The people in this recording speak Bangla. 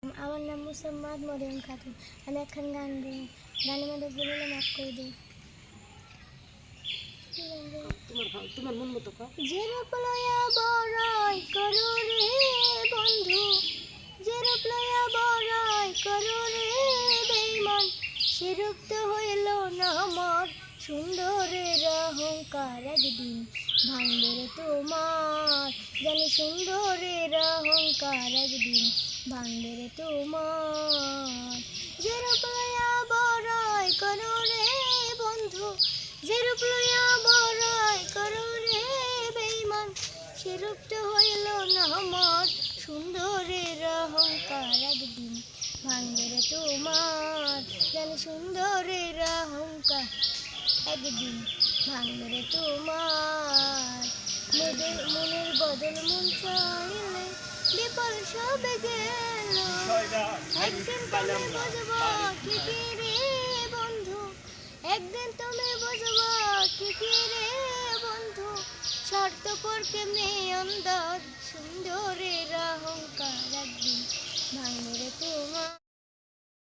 আমার নাম মুসাম্মাদ মরিয়ম খাতুন। আমি এখন গান গাই। গানের মধ্যে ভুল হলে মাফ করে দিই। তোমার মন মতো যে রূপ লইয়া বড়াই করো রে বন্ধু, যে রূপ লইয়া বড়াই করো রে বেঈমান, সে রূপ তো হইল না আমার সুন্দরের অহংকার। একদিন ভাঙবে রে তোমার, জানি সুন্দরের অহংকার একদিন ভাঙবে রে তোমার। যে রূপ লইয়া বড়াই করো রে বন্ধু, যে রূপ লইয়া বড়াই করো রে বেঈমান, সে রূপটা হইল না আমার সুন্দরের অহংকার। একদিন ভাঙবে রে তোমার, জানি সুন্দরের অহংকার একদিন ভাঙবে রে তোমার। মনের বদল মন চাইলে বিপল সবে গেল, একদিন তুমি বুঝবো ঠিকই রে বন্ধু, একদিন তুমি বুঝবো ঠিকই রে বন্ধু, স্বার্থপর কেমনি অন্ধ সুন্দর